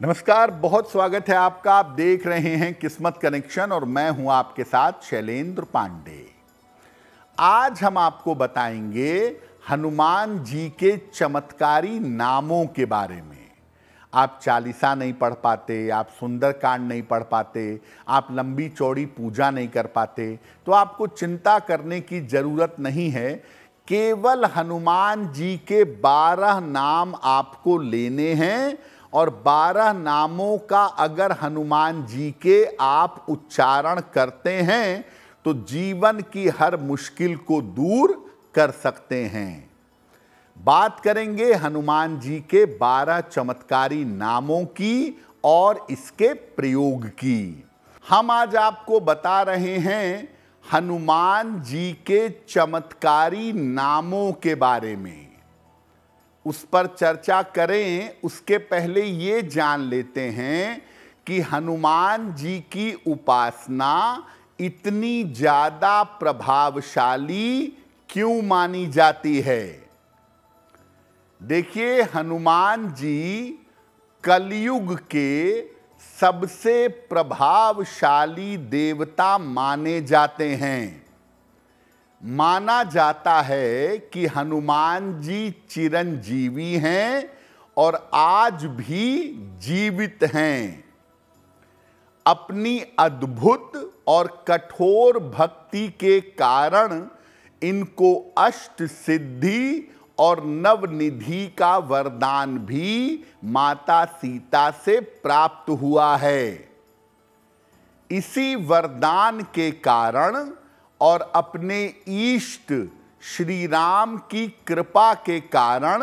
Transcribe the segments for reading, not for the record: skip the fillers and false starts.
नमस्कार, बहुत स्वागत है आपका। आप देख रहे हैं किस्मत कनेक्शन और मैं हूं आपके साथ शैलेंद्र पांडे। आज हम आपको बताएंगे हनुमान जी के चमत्कारी नामों के बारे में। आप चालीसा नहीं पढ़ पाते, आप सुंदरकांड नहीं पढ़ पाते, आप लंबी चौड़ी पूजा नहीं कर पाते, तो आपको चिंता करने की जरूरत नहीं है। केवल हनुमान जी के 12 नाम आपको लेने हैं और 12 नामों का अगर हनुमान जी के आप उच्चारण करते हैं तो जीवन की हर मुश्किल को दूर कर सकते हैं। बात करेंगे हनुमान जी के 12 चमत्कारी नामों की और इसके प्रयोग की। हम आज आपको बता रहे हैं हनुमान जी के चमत्कारी नामों के बारे में। उस पर चर्चा करें उसके पहले ये जान लेते हैं कि हनुमान जी की उपासना इतनी ज़्यादा प्रभावशाली क्यों मानी जाती है। देखिए, हनुमान जी कलयुग के सबसे प्रभावशाली देवता माने जाते हैं। माना जाता है कि हनुमान जी चिरंजीवी हैं और आज भी जीवित हैं। अपनी अद्भुत और कठोर भक्ति के कारण इनको अष्ट सिद्धि और नवनिधि का वरदान भी माता सीता से प्राप्त हुआ है। इसी वरदान के कारण और अपने इष्ट श्री राम की कृपा के कारण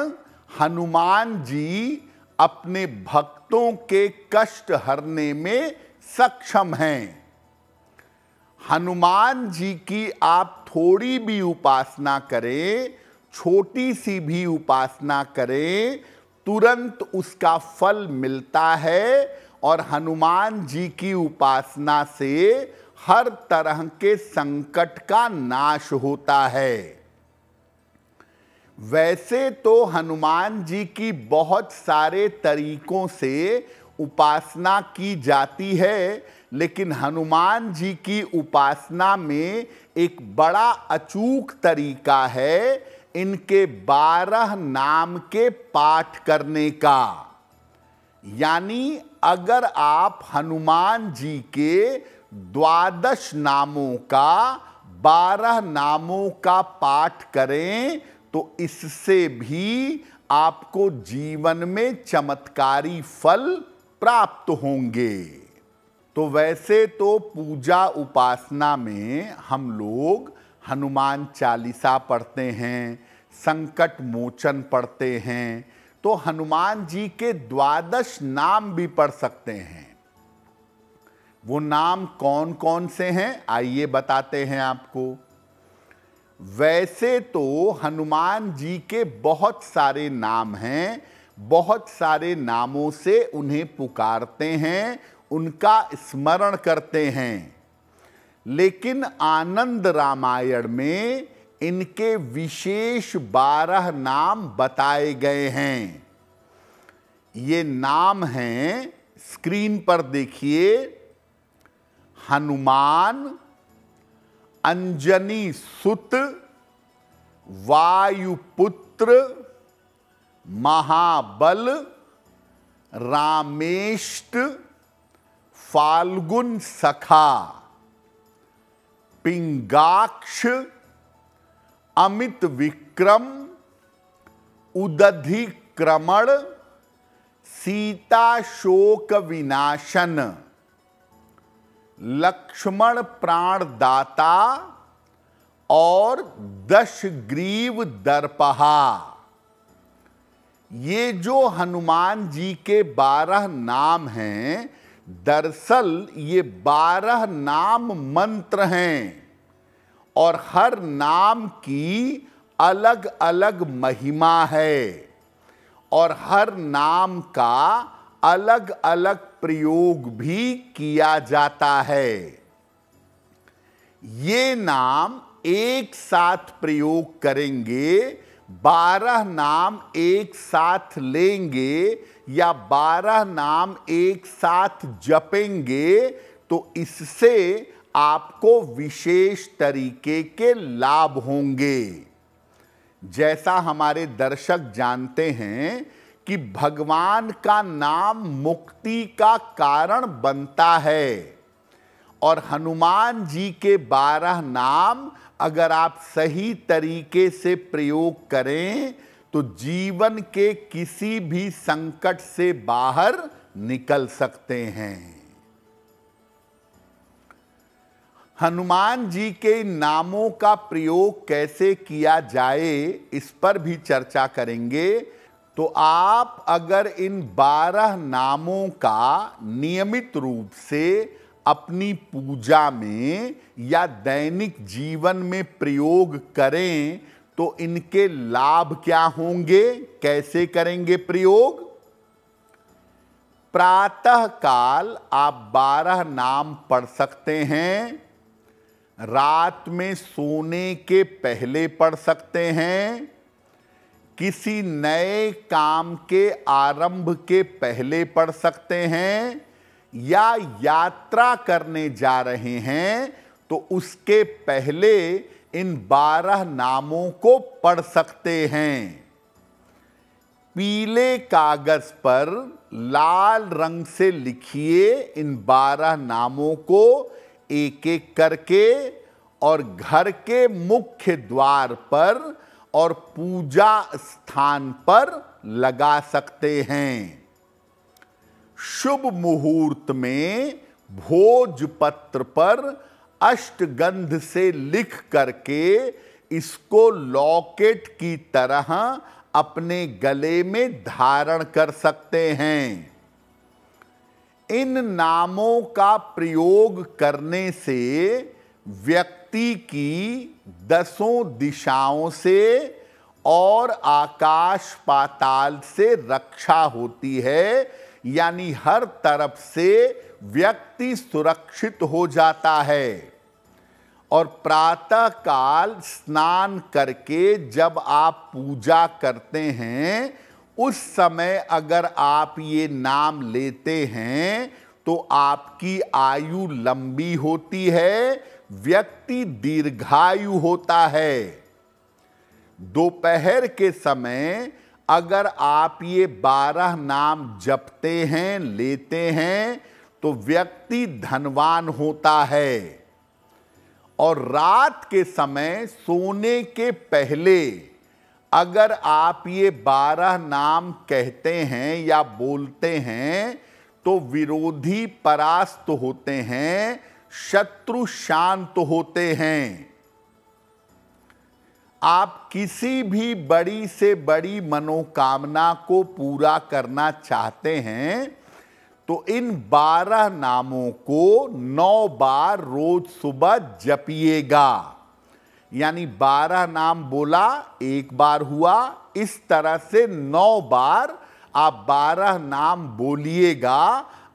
हनुमान जी अपने भक्तों के कष्ट हरने में सक्षम हैं। हनुमान जी की आप थोड़ी भी उपासना करें, छोटी सी भी उपासना करें, तुरंत उसका फल मिलता है और हनुमान जी की उपासना से हर तरह के संकट का नाश होता है। वैसे तो हनुमान जी की बहुत सारे तरीकों से उपासना की जाती है, लेकिन हनुमान जी की उपासना में एक बड़ा अचूक तरीका है इनके 12 नाम के पाठ करने का। यानी अगर आप हनुमान जी के 12 नामों का 12 नामों का पाठ करें तो इससे भी आपको जीवन में चमत्कारी फल प्राप्त होंगे। तो वैसे तो पूजा उपासना में हम लोग हनुमान चालीसा पढ़ते हैं, संकट मोचन पढ़ते हैं, तो हनुमान जी के 12 नाम भी पढ़ सकते हैं। वो नाम कौन कौन से हैं आइए बताते हैं आपको। वैसे तो हनुमान जी के बहुत सारे नाम हैं, बहुत सारे नामों से उन्हें पुकारते हैं, उनका स्मरण करते हैं, लेकिन आनंद रामायण में इनके विशेष 12 नाम बताए गए हैं। ये नाम हैं, स्क्रीन पर देखिए, हनुमान, अंजनी सुत, वायुपुत्र, महाबल, रामेष्ट, फाल्गुन सखा, पिंगाक्ष, अमित विक्रम, उदधिक्रमण, सीता शोक विनाशन, लक्ष्मण प्राणदाता और 10 ग्रीव दर्पहा। ये जो हनुमान जी के 12 नाम हैं, दरअसल ये 12 नाम मंत्र हैं और हर नाम की अलग अलग महिमा है और हर नाम का अलग अलग प्रयोग भी किया जाता है। ये नाम एक साथ प्रयोग करेंगे 12 नाम एक साथ लेंगे या 12 नाम एक साथ जपेंगे तो इससे आपको विशेष तरीके के लाभ होंगे। जैसा हमारे दर्शक जानते हैं कि भगवान का नाम मुक्ति का कारण बनता है और हनुमान जी के 12 नाम अगर आप सही तरीके से प्रयोग करें तो जीवन के किसी भी संकट से बाहर निकल सकते हैं। हनुमान जी के नामों का प्रयोग कैसे किया जाए इस पर भी चर्चा करेंगे। तो आप अगर इन 12 नामों का नियमित रूप से अपनी पूजा में या दैनिक जीवन में प्रयोग करें तो इनके लाभ क्या होंगे, कैसे करेंगे प्रयोग। प्रातः काल आप 12 नाम पढ़ सकते हैं, रात में सोने के पहले पढ़ सकते हैं, किसी नए काम के आरंभ के पहले पढ़ सकते हैं, या यात्रा करने जा रहे हैं तो उसके पहले इन 12 नामों को पढ़ सकते हैं। पीले कागज पर लाल रंग से लिखिए इन 12 नामों को एक एक करके और घर के मुख्य द्वार पर और पूजा स्थान पर लगा सकते हैं। शुभ मुहूर्त में भोजपत्र पर अष्टगंध से लिख करके इसको लॉकेट की तरह अपने गले में धारण कर सकते हैं। इन नामों का प्रयोग करने से व्यक्ति की 10 दिशाओं से और आकाश पाताल से रक्षा होती है, यानी हर तरफ से व्यक्ति सुरक्षित हो जाता है। और प्रातः काल स्नान करके जब आप पूजा करते हैं उस समय अगर आप ये नाम लेते हैं तो आपकी आयु लंबी होती है, व्यक्ति दीर्घायु होता है। दोपहर के समय अगर आप ये 12 नाम जपते हैं, लेते हैं तो व्यक्ति धनवान होता है। और रात के समय सोने के पहले अगर आप ये 12 नाम कहते हैं या बोलते हैं तो विरोधी परास्त होते हैं, शत्रु शांत होते हैं। आप किसी भी बड़ी से बड़ी मनोकामना को पूरा करना चाहते हैं तो इन 12 नामों को 9 बार रोज सुबह जपिएगा। यानी 12 नाम बोला, एक बार हुआ, इस तरह से 9 बार आप 12 नाम बोलिएगा।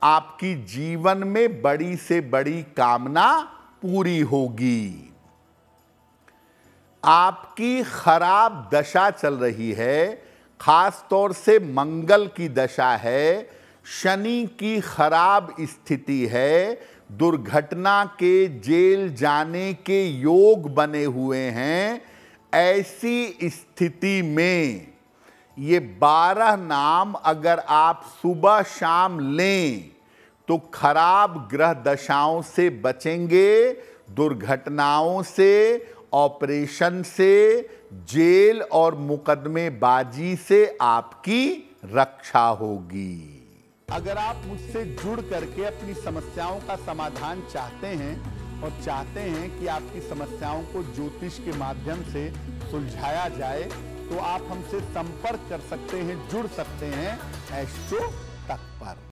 आपकी जीवन में बड़ी से बड़ी कामना पूरी होगी। आपकी खराब दशा चल रही है, खास तौर से मंगल की दशा है, शनि की खराब स्थिति है, दुर्घटना के जेल जाने के योग बने हुए हैं। ऐसी स्थिति में ये 12 नाम अगर आप सुबह शाम लें तो खराब ग्रह दशाओं से बचेंगे, दुर्घटनाओं से, ऑपरेशन से, जेल और मुकदमेबाजी से आपकी रक्षा होगी। अगर आप मुझसे जुड़ करके अपनी समस्याओं का समाधान चाहते हैं और चाहते हैं कि आपकी समस्याओं को ज्योतिष के माध्यम से सुलझाया जाए तो आप हमसे संपर्क कर सकते हैं, जुड़ सकते हैं एस्ट्रो तक पर।